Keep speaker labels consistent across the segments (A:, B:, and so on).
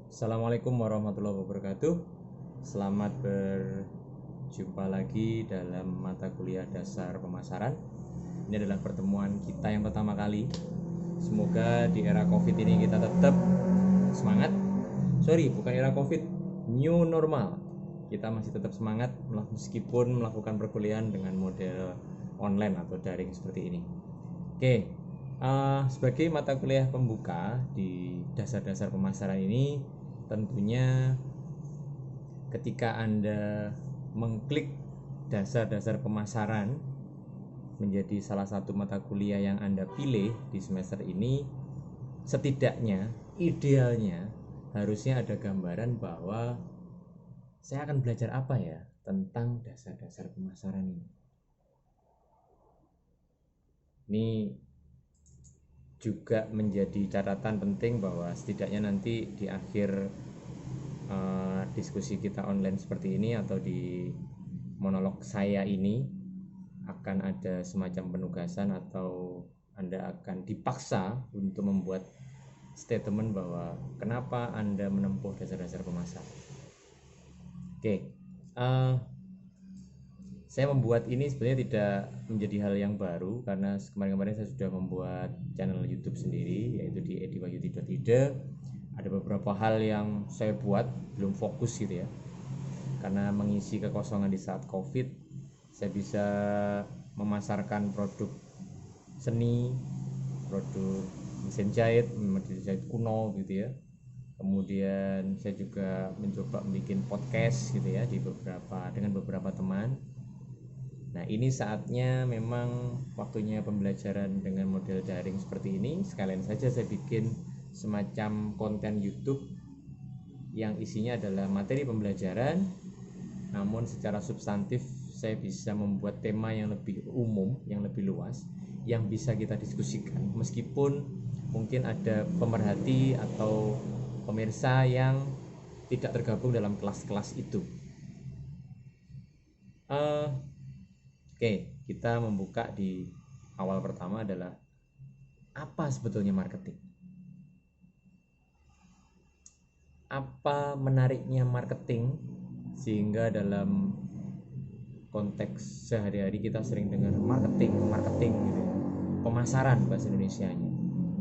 A: Assalamualaikum warahmatullahi wabarakatuh. Selamat berjumpa lagi dalam mata kuliah dasar pemasaran. Ini adalah pertemuan kita yang pertama kali. Semoga di era COVID ini kita tetap semangat. Bukan era COVID, new normal. Kita masih tetap semangat meskipun melakukan perkuliahan dengan model online atau daring seperti ini. Oke, sebagai mata kuliah pembuka di dasar-dasar pemasaran ini, tentunya ketika Anda mengklik dasar-dasar pemasaran menjadi salah satu mata kuliah yang Anda pilih di semester ini, setidaknya, idealnya, harusnya ada gambaran bahwa saya akan belajar apa ya tentang dasar-dasar pemasaran ini. Ini juga menjadi catatan penting bahwa setidaknya nanti di akhir diskusi kita online seperti ini atau di monolog saya ini akan ada semacam penugasan atau Anda akan dipaksa untuk membuat statement bahwa kenapa Anda menempuh dasar-dasar pemasaran. Oke, saya membuat ini sebenarnya tidak menjadi hal yang baru karena kemarin-kemarin saya sudah membuat channel YouTube sendiri, yaitu di ediwahyudi.ide. Ada beberapa hal yang saya buat belum fokus gitu ya, karena mengisi kekosongan di saat COVID. Saya bisa memasarkan produk seni, produk mesin jahit kuno gitu ya. Kemudian saya juga mencoba bikin podcast gitu ya dengan beberapa teman. Nah, ini saatnya memang waktunya pembelajaran dengan model daring seperti ini. Sekalian saja saya bikin semacam konten YouTube yang isinya adalah materi pembelajaran, namun secara substantif saya bisa membuat tema yang lebih umum, yang lebih luas, yang bisa kita diskusikan meskipun mungkin ada pemerhati atau pemirsa yang tidak tergabung dalam kelas-kelas itu. Oke, kita membuka di awal pertama adalah apa sebetulnya marketing? Apa menariknya marketing sehingga dalam konteks sehari-hari kita sering dengar marketing gitu ya. Pemasaran bahasa Indonesianya.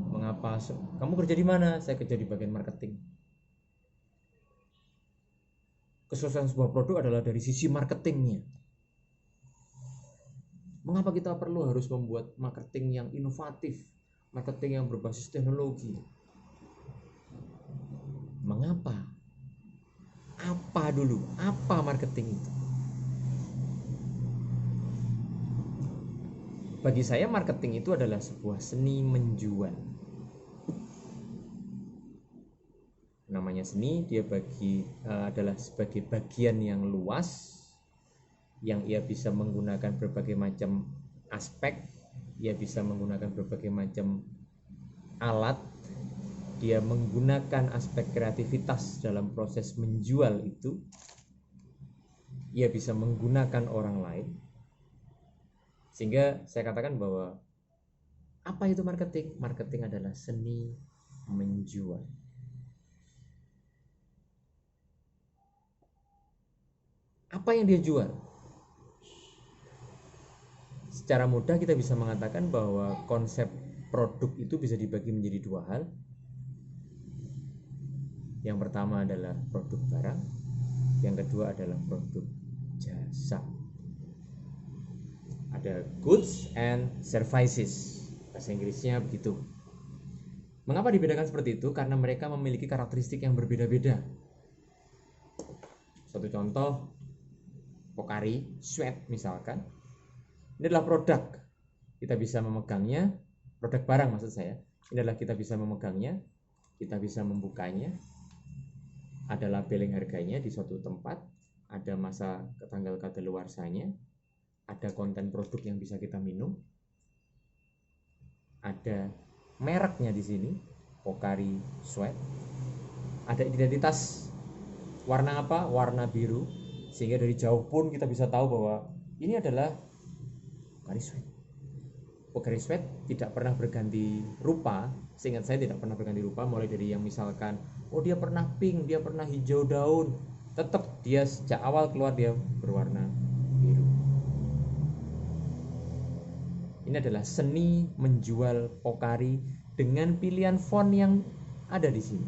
A: Mengapa kamu kerja di mana? Saya kerja di bagian marketing. Kesuksesan sebuah produk adalah dari sisi marketingnya. Mengapa kita perlu harus membuat marketing yang inovatif, marketing yang berbasis teknologi? Mengapa? Apa dulu? Apa marketing itu? Bagi saya marketing itu adalah sebuah seni menjual. Namanya seni, dia adalah sebagai bagian yang luas yang ia bisa menggunakan berbagai macam aspek, ia bisa menggunakan berbagai macam alat, dia menggunakan aspek kreativitas dalam proses menjual itu, ia bisa menggunakan orang lain. Sehingga saya katakan bahwa apa itu marketing? Marketing adalah seni menjual. Apa yang dia jual? Secara mudah kita bisa mengatakan bahwa konsep produk itu bisa dibagi menjadi dua hal. Yang pertama adalah produk barang, yang kedua adalah produk jasa. Ada goods and services, bahasa Inggrisnya begitu. Mengapa dibedakan seperti itu? Karena mereka memiliki karakteristik yang berbeda-beda. Satu contoh, Pocari Sweat misalkan, ini adalah produk, kita bisa memegangnya, produk barang maksud saya. Ini adalah kita bisa memegangnya, kita bisa membukanya, ada labeling harganya di suatu tempat, ada masa tanggal kadaluarsanya, ada konten produk yang bisa kita minum, ada mereknya di sini, Pocari Sweat, ada identitas warna apa? Warna biru, sehingga dari jauh pun kita bisa tahu bahwa ini adalah Pocari Sweat. Pocari Sweat tidak pernah berganti rupa, seingat saya tidak pernah berganti rupa, mulai dari yang misalkan Oh dia pernah pink, dia pernah hijau daun, tetap dia sejak awal keluar dia berwarna biru. Ini adalah seni menjual Pokari dengan pilihan font yang ada di sini.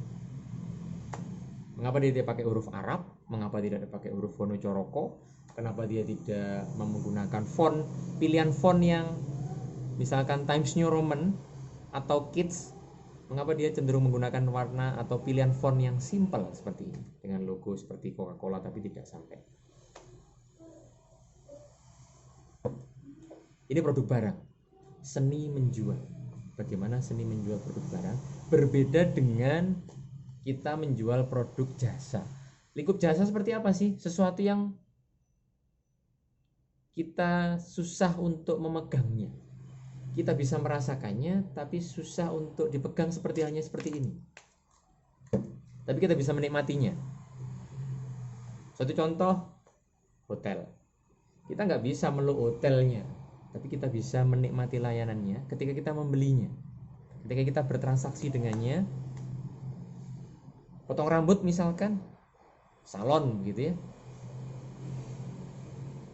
A: Mengapa dia tidak pakai huruf Arab? Mengapa tidak pakai huruf Wonocoroko? Kenapa dia tidak menggunakan font, pilihan font yang misalkan Times New Roman atau Kids? Mengapa dia cenderung menggunakan warna atau pilihan font yang simple seperti ini dengan logo seperti Coca-Cola tapi tidak sampai? Ini produk barang, seni menjual. Bagaimana seni menjual produk barang berbeda dengan kita menjual produk jasa. Lingkup jasa seperti apa sih? Sesuatu yang kita susah untuk memegangnya. Kita bisa merasakannya tapi susah untuk dipegang seperti halnya seperti ini. Tapi kita bisa menikmatinya. Satu contoh, hotel. Kita nggak bisa meluk hotelnya, tapi kita bisa menikmati layanannya ketika kita membelinya. Ketika kita bertransaksi dengannya, potong rambut misalkan, salon gitu ya.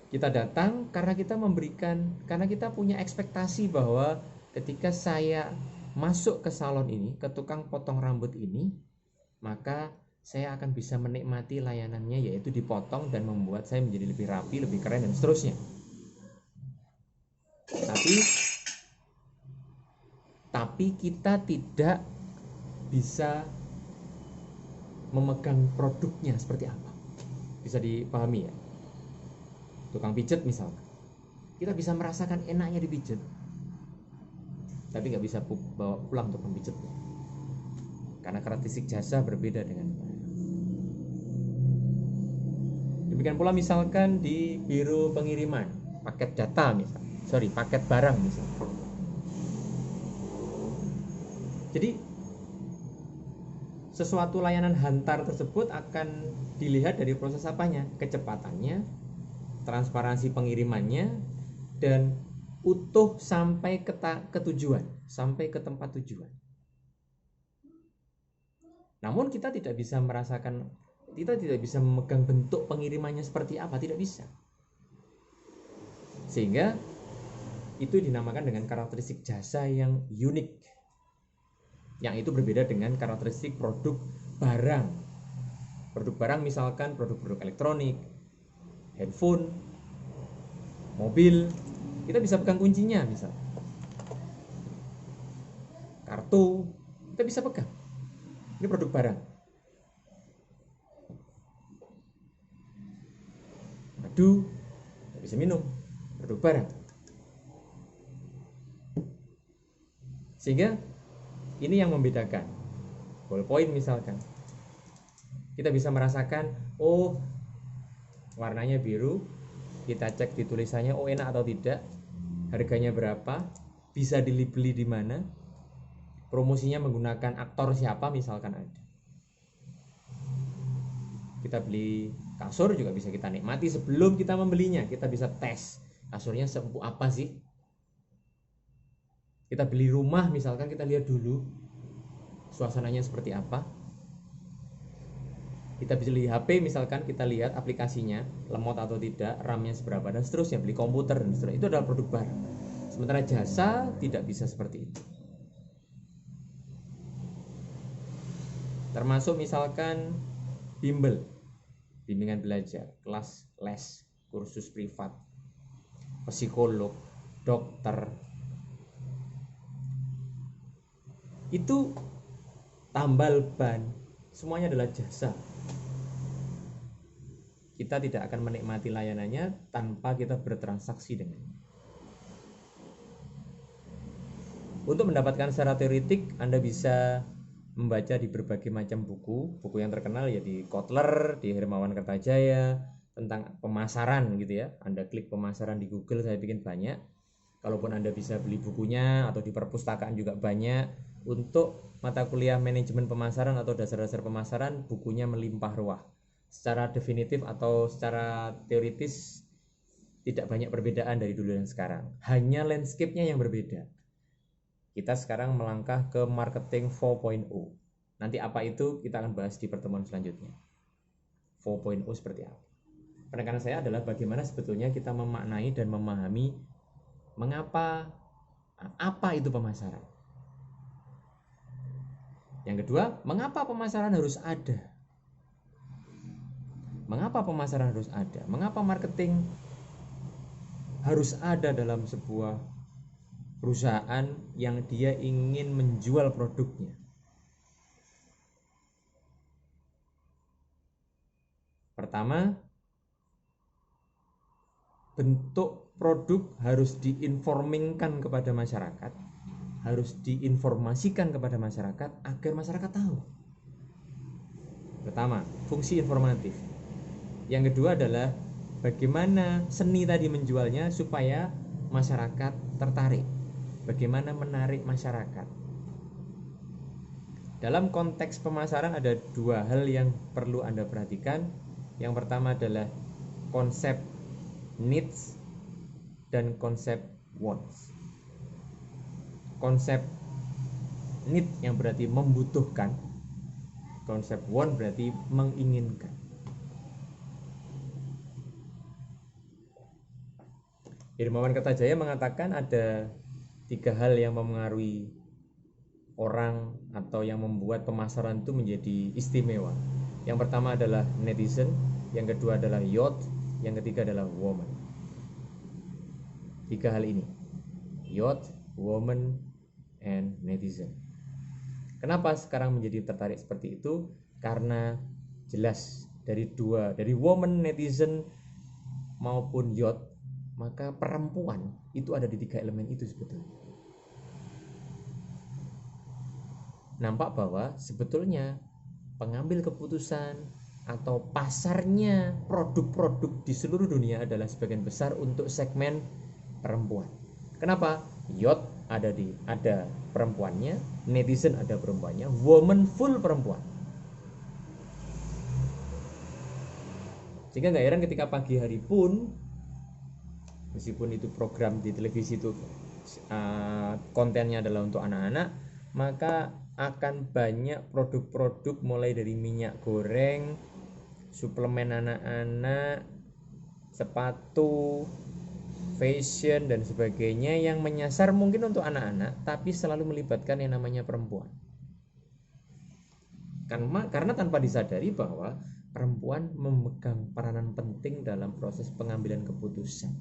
A: Kita datang karena kita memberikan, karena kita punya ekspektasi bahwa ketika saya masuk ke salon ini, ke tukang potong rambut ini, maka saya akan bisa menikmati layanannya, yaitu dipotong dan membuat saya menjadi lebih rapi, lebih keren dan seterusnya. Tapi kita tidak bisa memegang produknya seperti apa. Bisa dipahami ya? Tukang pijat misalkan, kita bisa merasakan enaknya dipijat, tapi nggak bisa bawa pulang untuk memijatnya, karena karakteristik jasa berbeda dengan barang. Demikian pula misalkan di biro pengiriman, paket data paket barang misalkan. Jadi sesuatu layanan hantar tersebut akan dilihat dari proses apanya, kecepatannya, transparansi pengirimannya, dan utuh sampai ke tujuan, sampai ke tempat tujuan. Namun kita tidak bisa merasakan, kita tidak bisa memegang bentuk pengirimannya seperti apa, tidak bisa. Sehingga itu dinamakan dengan karakteristik jasa yang unik, yang itu berbeda dengan karakteristik produk barang. Produk barang misalkan produk-produk elektronik, handphone, mobil, kita bisa pegang kuncinya, misal kartu, kita bisa pegang. Ini produk barang. Madu, kita bisa minum, produk barang. Sehingga ini yang membedakan. Ballpoint misalkan, kita bisa merasakan, oh warnanya biru, kita cek di tulisannya, oh enak atau tidak, harganya berapa, bisa dibeli di mana, promosinya menggunakan aktor siapa misalkan ada. Kita beli kasur juga bisa kita nikmati sebelum kita membelinya, kita bisa tes kasurnya seempuk apa sih. Kita beli rumah misalkan, kita lihat dulu suasananya seperti apa. Kita beli HP misalkan, kita lihat aplikasinya lemot atau tidak, RAM-nya seberapa dan seterusnya. Beli komputer dan seterusnya, itu adalah produk barang. Sementara jasa tidak bisa seperti itu. Termasuk misalkan bimbel, bimbingan belajar, kelas les, kursus privat, psikolog, dokter, itu tambal ban, semuanya adalah jasa. Kita tidak akan menikmati layanannya tanpa kita bertransaksi dengannya. Untuk mendapatkan secara teoretik, Anda bisa membaca di berbagai macam buku yang terkenal ya, di Kotler, di Hermawan Kertajaya, tentang pemasaran gitu ya. Anda klik pemasaran di Google, saya bikin banyak. Kalaupun Anda bisa beli bukunya atau di perpustakaan juga banyak. Untuk mata kuliah manajemen pemasaran atau dasar-dasar pemasaran, bukunya melimpah ruah. Secara definitif atau secara teoritis tidak banyak perbedaan dari dulu dan sekarang, hanya landscape-nya yang berbeda. Kita sekarang melangkah ke marketing 4.0. Nanti apa itu kita akan bahas di pertemuan selanjutnya. 4.0 seperti apa. Penekanan saya adalah bagaimana sebetulnya kita memaknai dan memahami mengapa, apa itu pemasaran. Yang kedua, mengapa pemasaran harus ada? Mengapa pemasaran harus ada? Mengapa marketing harus ada dalam sebuah perusahaan yang dia ingin menjual produknya? Pertama, bentuk produk harus diinformingkan kepada masyarakat, harus diinformasikan kepada masyarakat agar masyarakat tahu. Pertama, fungsi informatif. Yang kedua adalah bagaimana seni tadi menjualnya supaya masyarakat tertarik. Bagaimana menarik masyarakat. Dalam konteks pemasaran ada dua hal yang perlu Anda perhatikan. Yang pertama adalah konsep needs dan konsep wants. Konsep need yang berarti membutuhkan, konsep want berarti menginginkan. Irmawan Kertajaya mengatakan ada 3 hal yang mempengaruhi orang atau yang membuat pemasaran itu menjadi istimewa. Yang pertama adalah netizen, yang kedua adalah youth, yang ketiga adalah woman. 3 hal ini, youth, woman, and netizen. Kenapa sekarang menjadi tertarik seperti itu? Karena jelas dari woman, netizen maupun youth, maka perempuan itu ada di 3 elemen itu sebetulnya. Nampak bahwa sebetulnya pengambil keputusan atau pasarnya produk-produk di seluruh dunia adalah sebagian besar untuk segmen perempuan. Kenapa? Youth ada perempuannya, netizen ada perempuannya, woman full perempuan. Sehingga nggak heran ketika pagi hari pun, meskipun itu program di televisi itu kontennya adalah untuk anak-anak, maka akan banyak produk-produk mulai dari minyak goreng, suplemen anak-anak, sepatu, fashion dan sebagainya yang menyasar mungkin untuk anak-anak tapi selalu melibatkan yang namanya perempuan. Karena tanpa disadari bahwa perempuan memegang peranan penting dalam proses pengambilan keputusan.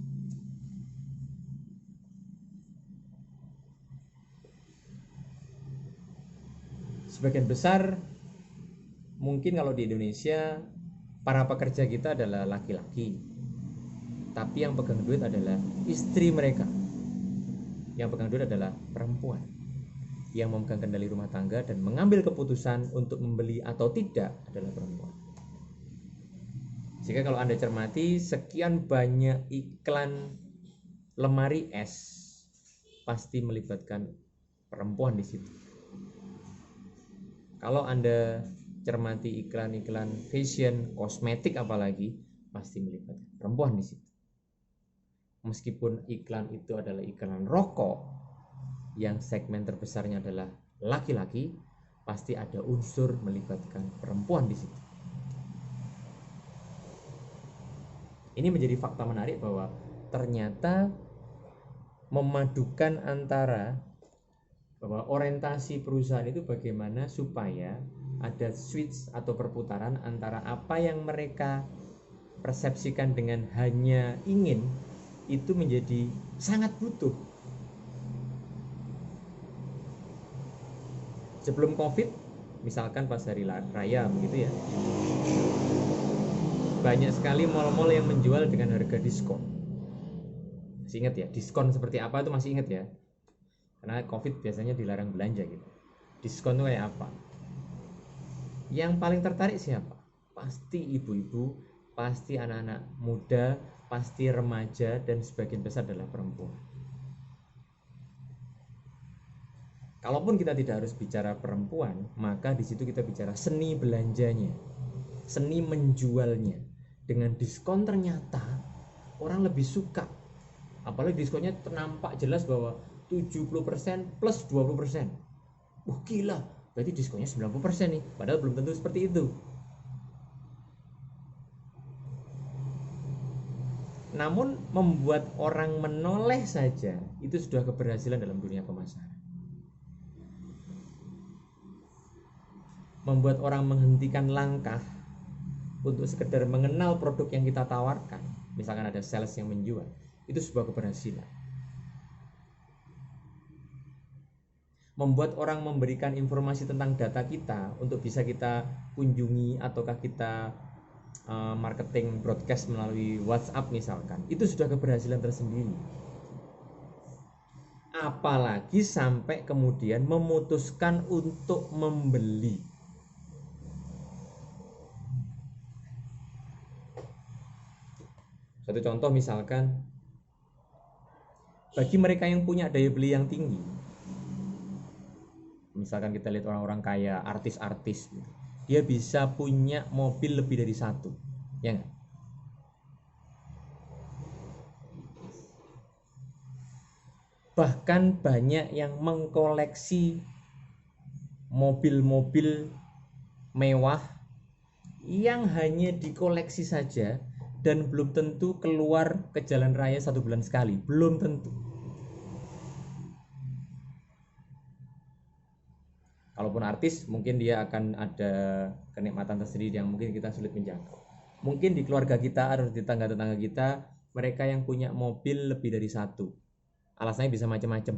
A: Sebagian besar mungkin kalau di Indonesia para pekerja kita adalah laki-laki, tapi yang pegang duit adalah istri mereka. Yang pegang duit adalah perempuan yang memegang kendali rumah tangga dan mengambil keputusan untuk membeli atau tidak adalah perempuan. Jika kalau Anda cermati sekian banyak iklan lemari es pasti melibatkan perempuan di situ. Kalau Anda cermati iklan-iklan fashion, kosmetik apalagi, pasti melibatkan perempuan di situ. Meskipun iklan itu adalah iklan rokok yang segmen terbesarnya adalah laki-laki, pasti ada unsur melibatkan perempuan di situ. Ini menjadi fakta menarik bahwa ternyata memadukan antara bahwa orientasi perusahaan itu bagaimana supaya ada switch atau perputaran antara apa yang mereka persepsikan dengan hanya ingin itu menjadi sangat butuh. Sebelum Covid, misalkan pas hari raya begitu ya, banyak sekali mal-mal yang menjual dengan harga diskon. Masih ingat ya, diskon seperti apa itu masih ingat ya? Karena Covid biasanya dilarang belanja gitu. Diskon itu kayak apa? Yang paling tertarik siapa? Pasti ibu-ibu, pasti anak-anak muda, pasti remaja, dan sebagian besar adalah perempuan. Kalaupun kita tidak harus bicara perempuan, maka di situ kita bicara seni belanjanya, seni menjualnya. Dengan diskon ternyata orang lebih suka. Apalagi diskonnya nampak jelas bahwa 70% plus 20%. Wah gila, berarti diskonnya 90% nih, padahal belum tentu seperti itu. Namun membuat orang menoleh saja itu sudah keberhasilan dalam dunia pemasaran. Membuat orang menghentikan langkah untuk sekedar mengenal produk yang kita tawarkan, misalkan ada sales yang menjual, itu sebuah keberhasilan. Membuat orang memberikan informasi tentang data kita untuk bisa kita kunjungi ataukah kita marketing broadcast melalui WhatsApp misalkan, itu sudah keberhasilan tersendiri. Apalagi sampai kemudian memutuskan untuk membeli. Satu contoh misalkan, bagi mereka yang punya daya beli yang tinggi, misalkan kita lihat orang-orang kaya, artis-artis, dia bisa punya mobil lebih dari satu, ya nggak? Bahkan banyak yang mengkoleksi mobil-mobil mewah yang hanya dikoleksi saja dan belum tentu keluar ke jalan raya 1 bulan sekali, belum tentu. Kalaupun artis, mungkin dia akan ada kenikmatan tersendiri yang mungkin kita sulit menjangkau. Mungkin di keluarga kita atau di tetangga-tetangga kita, mereka yang punya mobil lebih dari satu. Alasannya bisa macam-macam.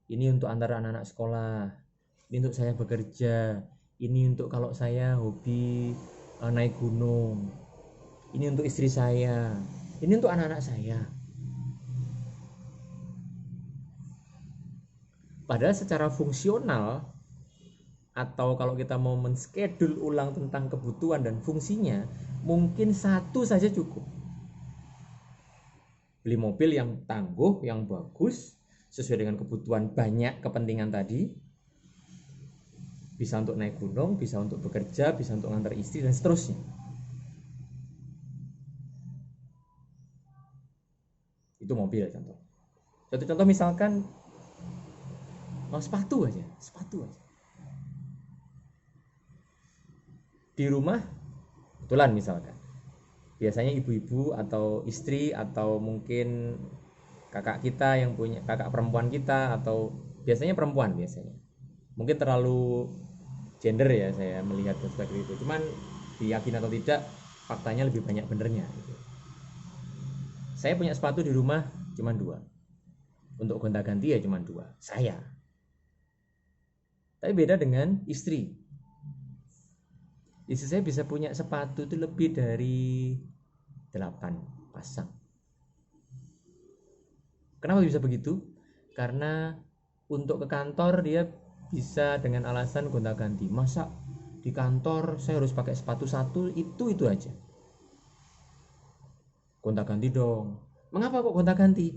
A: Ini untuk antara anak-anak sekolah, ini untuk saya bekerja, ini untuk kalau saya hobi naik gunung, ini untuk istri saya, ini untuk anak-anak saya. Padahal secara fungsional, atau kalau kita mau men-schedule ulang tentang kebutuhan dan fungsinya, mungkin satu saja cukup. Beli mobil yang tangguh, yang bagus, sesuai dengan kebutuhan banyak kepentingan tadi, bisa untuk naik gunung, bisa untuk bekerja, bisa untuk ngantar istri, dan seterusnya. Itu mobil contoh. Satu contoh misalkan sepatu aja. Di rumah, kebetulan misalkan, biasanya ibu-ibu atau istri atau mungkin kakak kita yang punya, kakak perempuan kita, atau biasanya perempuan biasanya. Mungkin terlalu gender ya saya melihat seperti itu. Cuman diyakini atau tidak, faktanya lebih banyak benernya gitu. Saya punya sepatu di rumah cuma 2. Untuk gonta-ganti ya cuma 2. Saya. Tapi beda dengan istri. Istri saya bisa punya sepatu itu lebih dari 8 pasang. Kenapa bisa begitu? Karena untuk ke kantor dia bisa dengan alasan gonta-ganti. Masa di kantor saya harus pakai sepatu satu, itu aja. Gonta-ganti dong. Mengapa kok gonta-ganti?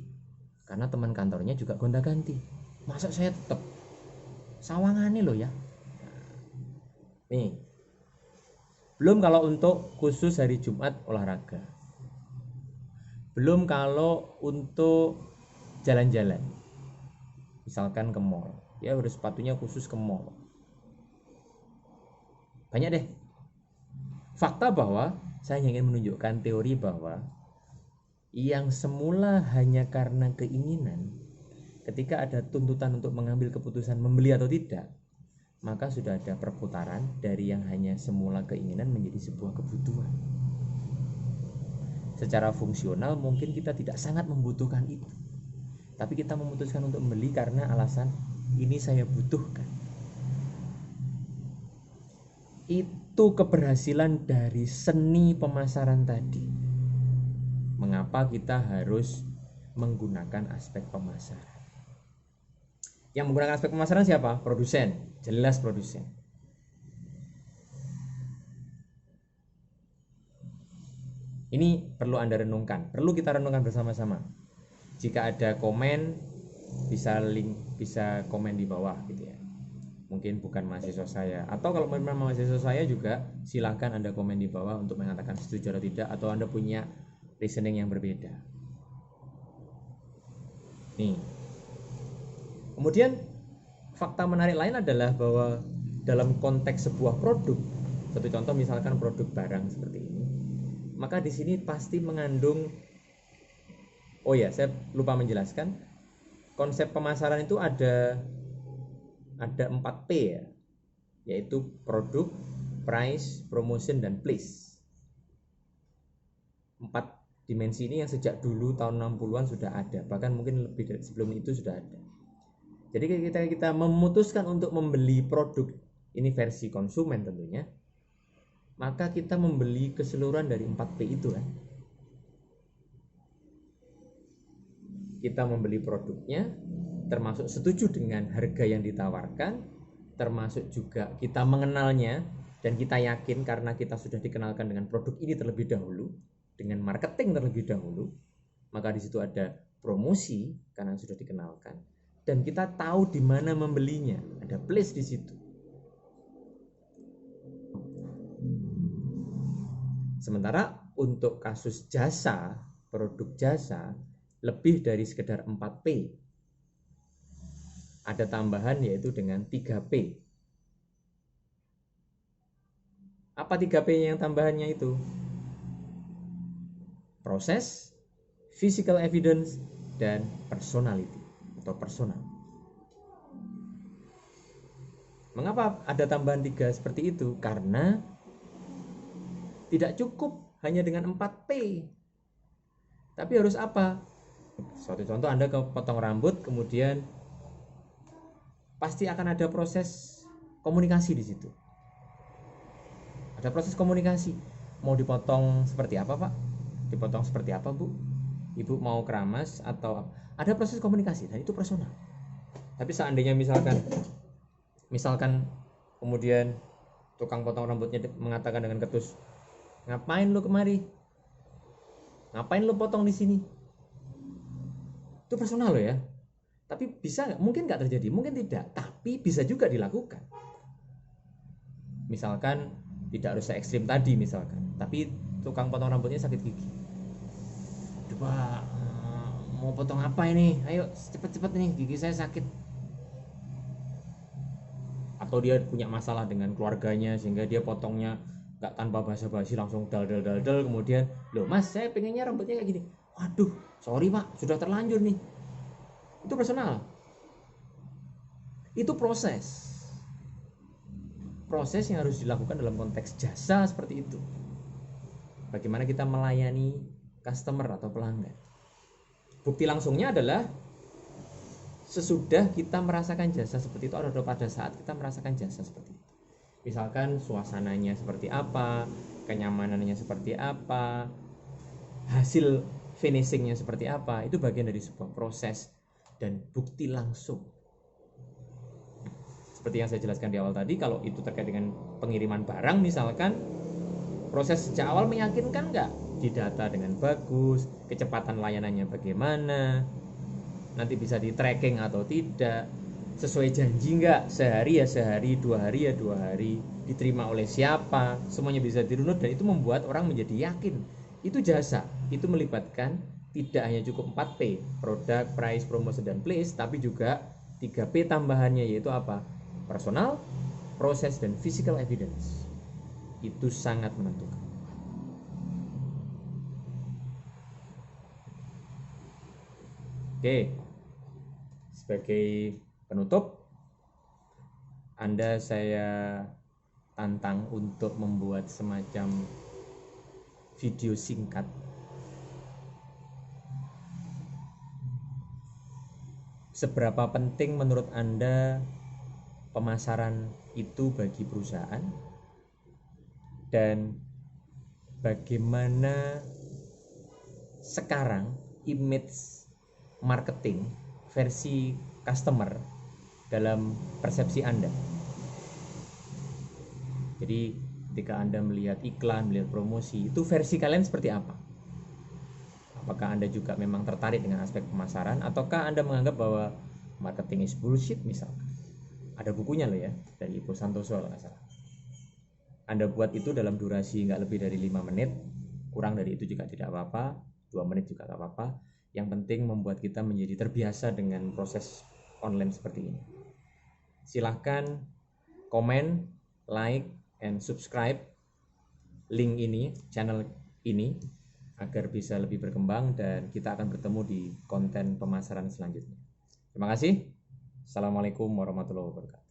A: Karena teman kantornya juga gonta-ganti. Masa saya tetap sawangane loh ya. Nih. Belum kalau untuk khusus hari Jumat olahraga. Belum kalau untuk jalan-jalan. Misalkan ke mall. Ya harus sepatunya khusus ke mall. Banyak deh. Fakta bahwa saya ingin menunjukkan teori bahwa yang semula hanya karena keinginan, ketika ada tuntutan untuk mengambil keputusan membeli atau tidak, maka sudah ada perputaran dari yang hanya semula keinginan menjadi sebuah kebutuhan. Secara fungsional mungkin kita tidak sangat membutuhkan itu, tapi kita memutuskan untuk membeli karena alasan ini saya butuhkan. Itu keberhasilan dari seni pemasaran tadi. Mengapa kita harus menggunakan aspek pemasaran? Yang menggunakan aspek pemasaran siapa? Produsen, jelas produsen. Ini perlu Anda renungkan, perlu kita renungkan bersama-sama. Jika ada komen, bisa komen di bawah gitu ya. Mungkin bukan mahasiswa saya, atau kalau memang mahasiswa saya juga silakan Anda komen di bawah untuk mengatakan setuju atau tidak, atau Anda punya reasoning yang berbeda. Nih. Kemudian fakta menarik lain adalah bahwa dalam konteks sebuah produk, satu contoh misalkan produk barang seperti ini, maka di sini pasti mengandung, oh ya saya lupa menjelaskan, konsep pemasaran itu ada 4P ya, yaitu produk, price, promotion, dan place. 4 dimensi ini yang sejak dulu tahun 60-an sudah ada, bahkan mungkin lebih dari sebelum itu sudah ada. Jadi kita memutuskan untuk membeli produk ini versi konsumen tentunya, maka kita membeli keseluruhan dari 4P itu kan. Kita membeli produknya, termasuk setuju dengan harga yang ditawarkan, termasuk juga kita mengenalnya dan kita yakin karena kita sudah dikenalkan dengan produk ini terlebih dahulu, dengan marketing terlebih dahulu, maka di situ ada promosi karena sudah dikenalkan dan kita tahu di mana membelinya, ada place di situ. Sementara untuk kasus jasa, produk jasa lebih dari sekedar 4P. Ada tambahan yaitu dengan 3P. Apa 3P-nya yang tambahannya itu? Proses, physical evidence, dan personality atau personal. Mengapa ada tambahan 3 seperti itu? Karena tidak cukup hanya dengan 4P. Tapi harus apa? Suatu contoh, Anda potong rambut, kemudian pasti akan ada proses komunikasi di situ. Ada proses komunikasi. Mau dipotong seperti apa, Pak? Dipotong seperti apa, Bu? Ibu mau keramas atau ada proses komunikasi dan itu personal. Tapi seandainya misalkan kemudian tukang potong rambutnya mengatakan dengan ketus, ngapain lu kemari? Ngapain lu potong di sini? Itu personal loh ya. Tapi bisa nggak? Mungkin nggak terjadi, mungkin tidak. Tapi bisa juga dilakukan. Misalkan tidak harus se-ekstrim tadi misalkan, tapi tukang potong rambutnya sakit gigi. Coba mau potong apa ini? Ayo cepet-cepet nih, gigi saya sakit. Atau dia punya masalah dengan keluarganya sehingga dia potongnya nggak tanpa basa-basi, langsung dal, kemudian, loh mas saya pengennya rambutnya kayak gini. Waduh, sorry pak, sudah terlanjur nih. Itu personal. Itu proses yang harus dilakukan dalam konteks jasa seperti itu. Bagaimana kita melayani customer atau pelanggan. Bukti langsungnya adalah sesudah kita merasakan jasa seperti itu, atau pada saat kita merasakan jasa seperti itu. Misalkan suasananya seperti apa, kenyamanannya seperti apa, hasil finishingnya seperti apa, itu bagian dari sebuah proses dan bukti langsung. Seperti yang saya jelaskan di awal tadi, kalau itu terkait dengan pengiriman barang misalkan, proses sejak awal meyakinkan nggak? Didata dengan bagus, kecepatan layanannya bagaimana, nanti bisa di tracking atau tidak, sesuai janji nggak, sehari ya sehari, 2 hari ya 2 hari, diterima oleh siapa, semuanya bisa dirunut, dan itu membuat orang menjadi yakin. Itu jasa, itu melibatkan tidak hanya cukup 4P, produk, price, promotion, dan place, tapi juga 3P tambahannya, yaitu apa? Personal, proses, dan physical evidence. Itu sangat menentukan. Oke, sebagai penutup, Anda saya tantang untuk membuat semacam video singkat seberapa penting menurut Anda pemasaran itu bagi perusahaan, dan bagaimana sekarang image marketing versi customer dalam persepsi Anda. Jadi ketika Anda melihat iklan, melihat promosi, itu versi kalian seperti apa? Apakah Anda juga memang tertarik dengan aspek pemasaran, ataukah Anda menganggap bahwa marketing is bullshit misalkan? Ada bukunya loh ya, dari Ibu Santoso kalau nggak salah. Anda buat itu dalam durasi nggak lebih dari 5 menit, kurang dari itu juga tidak apa-apa, 2 menit juga nggak apa-apa. Yang penting membuat kita menjadi terbiasa dengan proses online seperti ini. silahkan komen, like, and subscribe link ini, channel ini, agar bisa lebih berkembang dan kita akan bertemu di konten pemasaran selanjutnya. Terima kasih. Assalamualaikum warahmatullahi wabarakatuh.